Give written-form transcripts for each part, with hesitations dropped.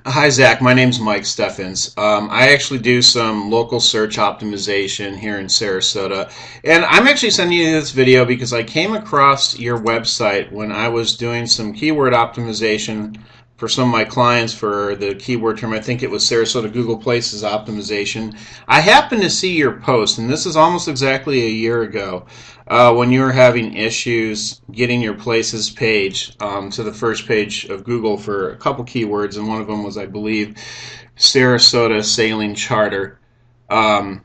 Hi, Zach. My name's Mike Steffens. I actually do some local search optimization here in Sarasota. And I'm actually sending you this video because I came across your website when I was doing some keyword optimization for some of my clients for the keyword term. I think it was Sarasota Google Places Optimization. I happened to see your post, and this is almost exactly a year ago, when you were having issues getting your places page to the first page of Google for a couple keywords, and one of them was, I believe, Sarasota Sailing Charter. Um,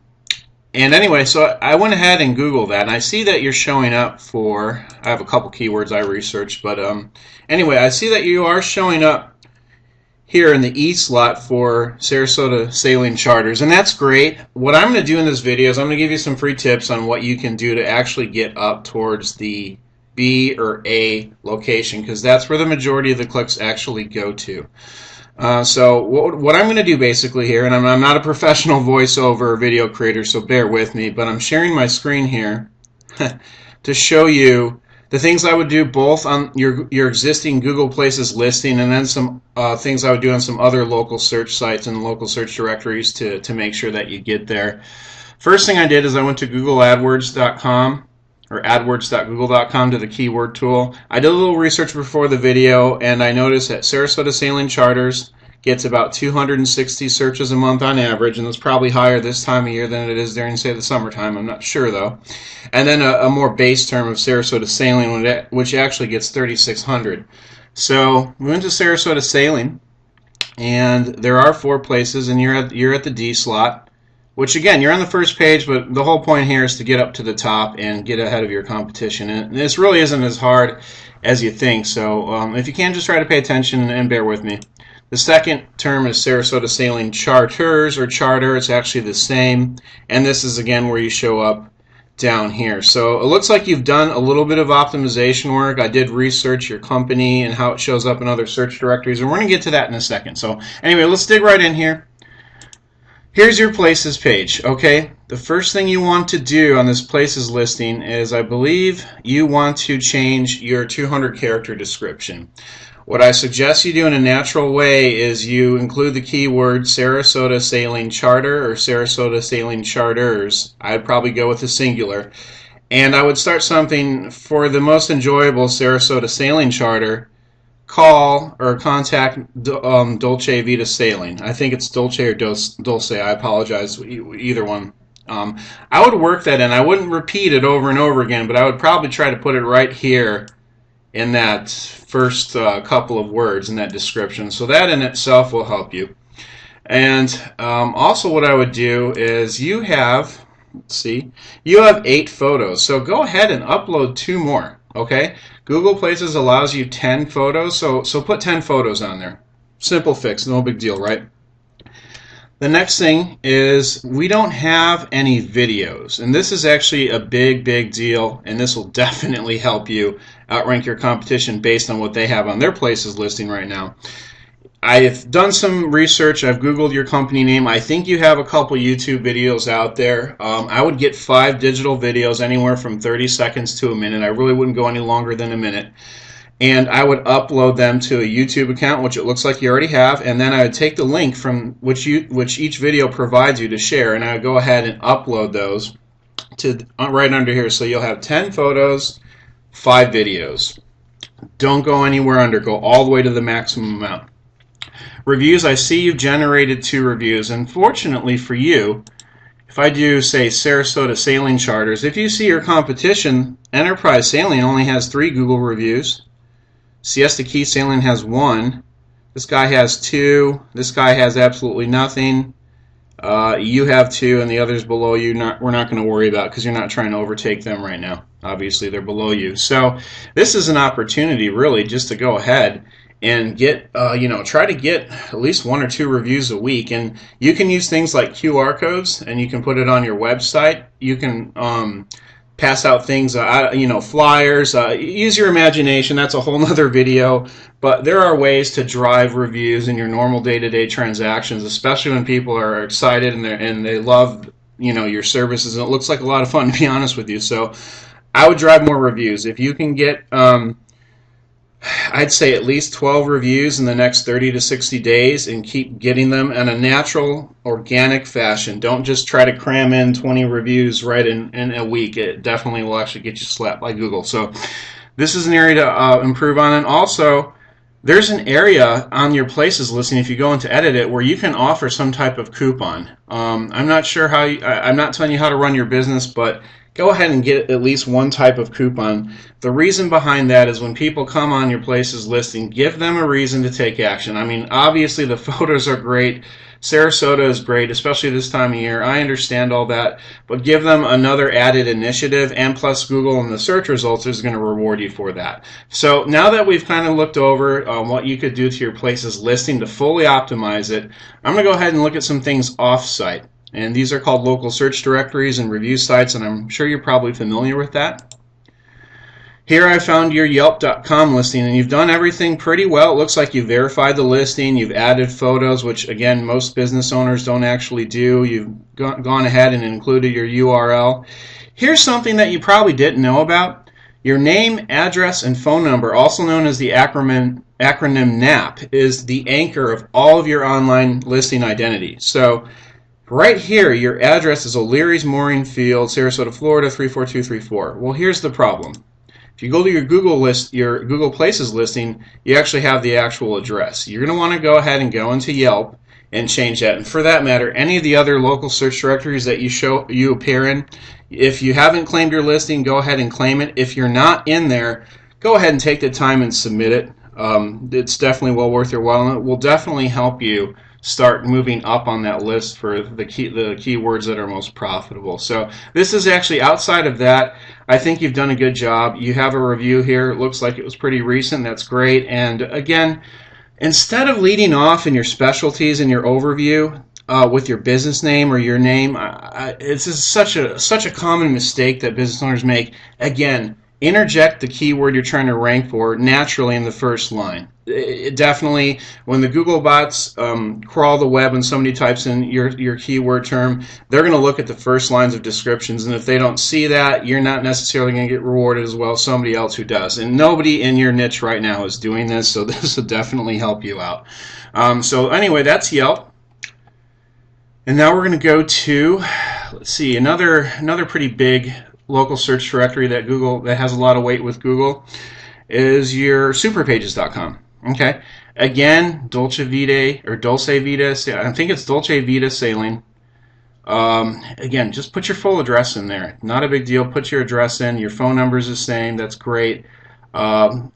and anyway, so I went ahead and Googled that, and I see that you're showing up for, I have a couple keywords I researched, but anyway, I see that you are showing up here in the E slot for Sarasota Sailing Charters, and that's great. What I'm going to do in this video is I'm going to give you some free tips on what you can do to actually get up towards the B or A location, because that's where the majority of the clicks actually go to. So what I'm going to do basically here, and I'm not a professional voiceover video creator, so bear with me, but I'm sharing my screen here to show you the things I would do both on your existing Google Places listing, and then some things I would do on some other local search sites and local search directories to make sure that you get there. First thing I did is I went to googleadwords.com or adwords.google.com to the keyword tool. I did a little research before the video, and I noticed that Sarasota Sailing Charters gets about 260 searches a month on average, and it's probably higher this time of year than it is during, say, the summertime. I'm not sure, though. And then a more base term of Sarasota Sailing, which actually gets 3,600. So we went to Sarasota Sailing, and there are 4 places, and you're at the D slot, which, again, you're on the first page, but the whole point here is to get up to the top and get ahead of your competition. And this really isn't as hard as you think, so if you can, just try to pay attention and bear with me. The second term is Sarasota Sailing Charters or Charter. It's actually the same, and this is again where you show up down here. So it looks like you've done a little bit of optimization work. I did research your company and how it shows up in other search directories, and we're going to get to that in a second. So anyway, let's dig right in here. Here's your places page, okay? The first thing you want to do on this places listing is, I believe, you want to change your 200 character description. What I suggest you do in a natural way is you include the keyword Sarasota Sailing Charter or Sarasota Sailing Charters. I'd probably go with the singular. And I would start something for the most enjoyable Sarasota Sailing Charter. Call or contact Dolce Vita Sailing. I think it's Dolce or Dulce. I apologize, either one. I would work that in. I wouldn't repeat it over and over again, but I would probably try to put it right here in that first couple of words in that description. So that in itself will help you. And also what I would do is you have, let's see, you have 8 photos. So go ahead and upload 2 more, okay? Google Places allows you 10 photos, so put 10 photos on there. Simple fix, no big deal, right? The next thing is we don't have any videos, and this is actually a big deal, and this will definitely help you outrank your competition based on what they have on their places listing right now. I've done some research. I've Googled your company name. I think you have a couple YouTube videos out there. I would get 5 digital videos, anywhere from 30 seconds to a minute. I really wouldn't go any longer than a minute. And I would upload them to a YouTube account, which it looks like you already have, and then I would take the link from which each video provides you to share, and I would go ahead and upload those to right under here. So you'll have 10 photos, 5 videos. Don't go anywhere under. Go all the way to the maximum amount. Reviews, I see you've generated 2 reviews, and fortunately for you, if I do, say, Sarasota Sailing Charters, if you see your competition, Enterprise Sailing only has 3 Google reviews. Siesta Key Sailing has 1. This guy has 2. This guy has absolutely nothing. You have 2, and the others below you we're not going to worry about because you're not trying to overtake them right now. Obviously, they're below you. So this is an opportunity, really, just to go ahead and get, try to get at least 1 or 2 reviews a week. And you can use things like QR codes, and you can put it on your website. You can pass out things, flyers. Use your imagination. That's a whole nother video. But there are ways to drive reviews in your normal day-to-day transactions, especially when people are excited and they love your services. And it looks like a lot of fun, to be honest with you. So I would drive more reviews. If you can get I'd say at least 12 reviews in the next 30 to 60 days and keep getting them in a natural, organic fashion. Don't just try to cram in 20 reviews right in a week. It definitely will actually get you slapped by Google. So this is an area to improve on. And also, there's an area on your places listing, if you go into edit it, where you can offer some type of coupon. I'm not sure how I'm not telling you how to run your business, but go ahead and get at least one type of coupon. The reason behind that is when people come on your places listing, give them a reason to take action. I mean, obviously the photos are great. Sarasota is great, especially this time of year. I understand all that, but give them another added initiative, and plus Google and the search results is going to reward you for that. So now that we've kind of looked over what you could do to your places listing to fully optimize it, I'm going to go ahead and look at some things off-site. And these are called local search directories and review sites, and I'm sure you're probably familiar with that. Here I found your Yelp.com listing, and you've done everything pretty well. It looks like you've verified the listing, you've added photos, which again most business owners don't actually do. You've gone ahead and included your URL. Here's something that you probably didn't know about. Your name, address, and phone number, also known as the acronym NAP, is the anchor of all of your online listing identity. So right here, your address is O'Leary's Mooring Field, Sarasota, Florida 34234. Well, here's the problem. If you go to your Google Places listing, you actually have the actual address. You're going to want to go ahead and go into Yelp and change that. And for that matter, any of the other local search directories that you appear in, if you haven't claimed your listing, go ahead and claim it. If you're not in there, go ahead and take the time and submit it. It's definitely well worth your while, and it will definitely help you start moving up on that list for the keywords that are most profitable. So this is actually outside of that. I think you've done a good job. You have a review here. It looks like it was pretty recent. That's great. And again, instead of leading off in your specialties in your overview with your business name or your name, it's just such a common mistake that business owners make. Again, interject the keyword you're trying to rank for naturally in the first line. It definitely, when the Google bots crawl the web and somebody types in your keyword term, they're going to look at the first lines of descriptions, and if they don't see that, you're not necessarily going to get rewarded as well as somebody else who does. And nobody in your niche right now is doing this, so this will definitely help you out. So anyway, that's Yelp. And now we're going to go to, let's see, another pretty big local search directory that has a lot of weight with Google is your superpages.com. Okay, again, Dolce Vita or Dolce Vita, I think it's Dolce Vita Sailing. Again, just put your full address in there. Not a big deal. Put your address in. Your phone number is the same. That's great.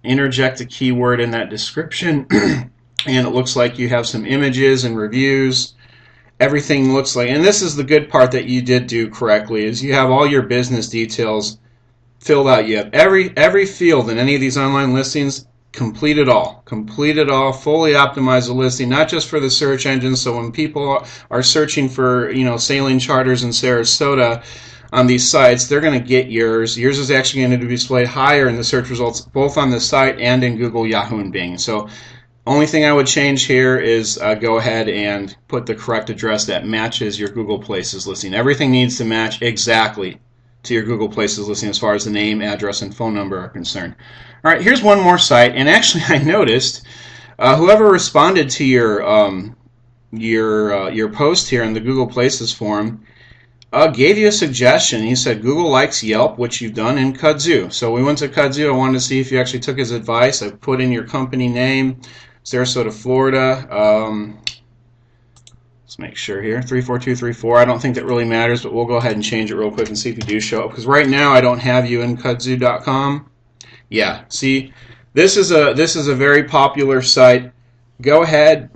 Interject a keyword in that description, and it looks like you have some images and reviews. Everything looks like, and this is the good part that you did do correctly, is you have all your business details filled out. You have every field in any of these online listings. Complete it all, fully optimize the listing, not just for the search engine. So when people are searching for, sailing charters in Sarasota on these sites, they're going to get yours. Yours is actually going to be displayed higher in the search results, both on the site and in Google, Yahoo, and Bing. So only thing I would change here is go ahead and put the correct address that matches your Google Places listing. Everything needs to match exactly to your Google Places listing as far as the name, address, and phone number are concerned. All right, here's one more site, and actually I noticed whoever responded to your post here in the Google Places forum gave you a suggestion. He said Google likes Yelp, which you've done, and Kudzu. So we went to Kudzu. I wanted to see if you actually took his advice. I put in your company name, Sarasota, Florida. Let's make sure here, 34234. I don't think that really matters, but we'll go ahead and change it real quick and see if you do show up. Because right now I don't have you in Kudzu.com. Yeah, see, this is a very popular site. Go ahead,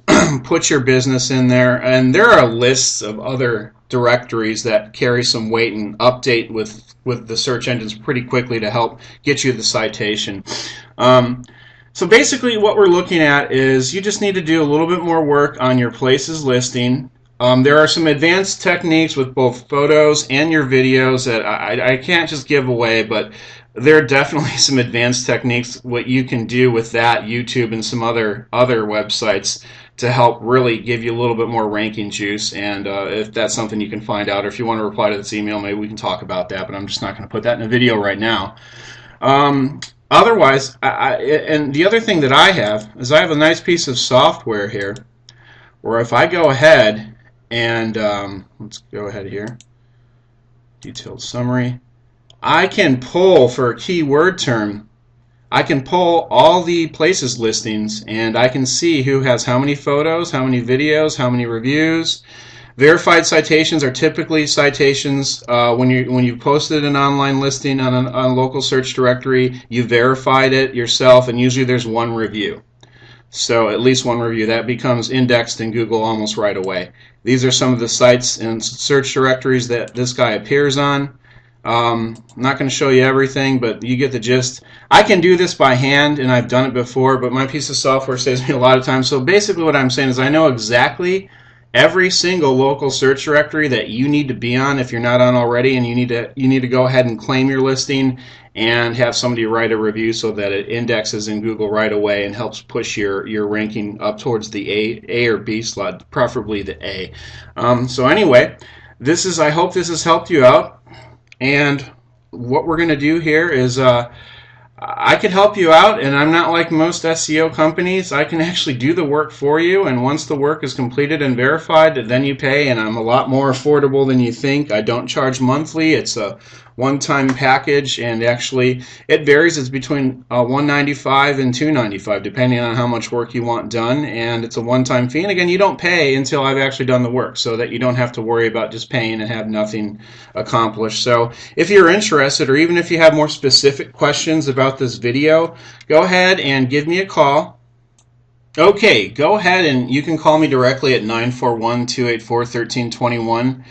put your business in there, and there are lists of other directories that carry some weight and update with the search engines pretty quickly to help get you the citation. So basically what we're looking at is you just need to do a little bit more work on your places listing. There are some advanced techniques with both photos and your videos that I can't just give away, but there are definitely some advanced techniques what you can do with that, YouTube and some other websites, to help really give you a little bit more ranking juice. And if that's something you can find out, or if you want to reply to this email, maybe we can talk about that, but I'm just not going to put that in a video right now. Otherwise, and the other thing that I have is I have a nice piece of software here where if I go ahead and let's go ahead here, detailed summary, I can pull for a keyword term. I can pull all the places listings and I can see who has how many photos, how many videos, how many reviews. Verified citations are typically citations when you posted an online listing on a local search directory, you verified it yourself, and usually there's one review. So at least one review. That becomes indexed in Google almost right away. These are some of the sites and search directories that this guy appears on. I'm not going to show you everything, but you get the gist. I can do this by hand, and I've done it before, but my piece of software saves me a lot of time. So basically what I'm saying is I know exactly every single local search directory that you need to be on if you're not on already, and you need to go ahead and claim your listing and have somebody write a review so that it indexes in Google right away and helps push your ranking up towards the A or B slot, preferably the A. So anyway, I hope this has helped you out, and what we're going to do here is I can help you out, and I'm not like most SEO companies. I can actually do the work for you, and once the work is completed and verified, then you pay, and I'm a lot more affordable than you think. I don't charge monthly. It's a one-time package, and actually it varies. It's between $195 and $295 depending on how much work you want done, and it's a one-time fee. And again, you don't pay until I've actually done the work, so that you don't have to worry about just paying and have nothing accomplished. So if you're interested, or even if you have more specific questions about this video, go ahead and give me a call. Okay, go ahead and you can call me directly at 941-284-1321.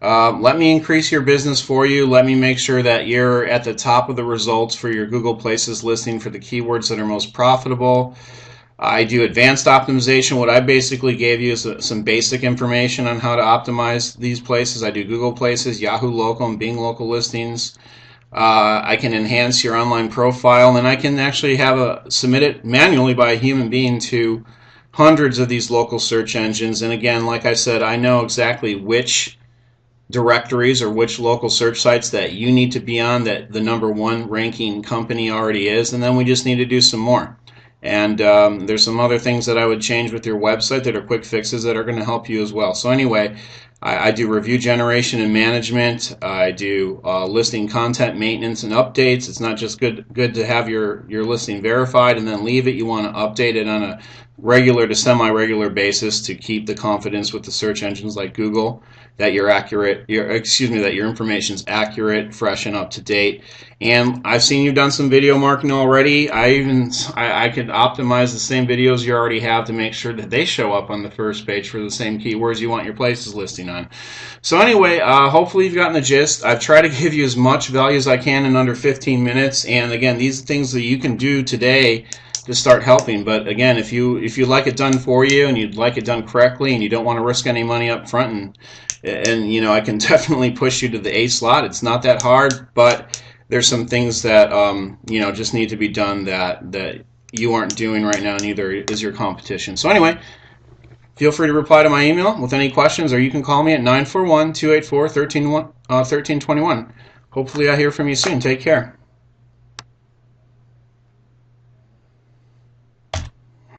Let me increase your business for you. Let me make sure that you're at the top of the results for your Google Places listing for the keywords that are most profitable. I do advanced optimization. What I basically gave you is some basic information on how to optimize these places. I do Google Places, Yahoo Local, and Bing Local listings. I can enhance your online profile, and then I can actually submit it manually by a human being to hundreds of these local search engines. And again, like I said, I know exactly which directories or which local search sites that you need to be on, that the #1 ranking company already is, and then we just need to do some more. And there's some other things that I would change with your website that are quick fixes that are going to help you as well. So anyway, I do review generation and management. I do listing content maintenance and updates. It's not just good to have your listing verified and then leave it. You want to update it on a regular to semi-regular basis to keep the confidence with the search engines like Google that that your information's accurate, fresh, and up to date. And I've seen you've done some video marketing already. I could optimize the same videos you already have to make sure that they show up on the first page for the same keywords you want your places listing on. So anyway, hopefully you've gotten the gist. I've tried to give you as much value as I can in under 15 minutes. And again, these are things that you can do today to start helping. But again, if you like it done for you and you'd like it done correctly and you don't want to risk any money up front, and you know, I can definitely push you to the A slot. It's not that hard, but there's some things that you know, just need to be done that you aren't doing right now, neither is your competition. So anyway, feel free to reply to my email with any questions, or you can call me at 941-284-1321. Hopefully I hear from you soon. Take care.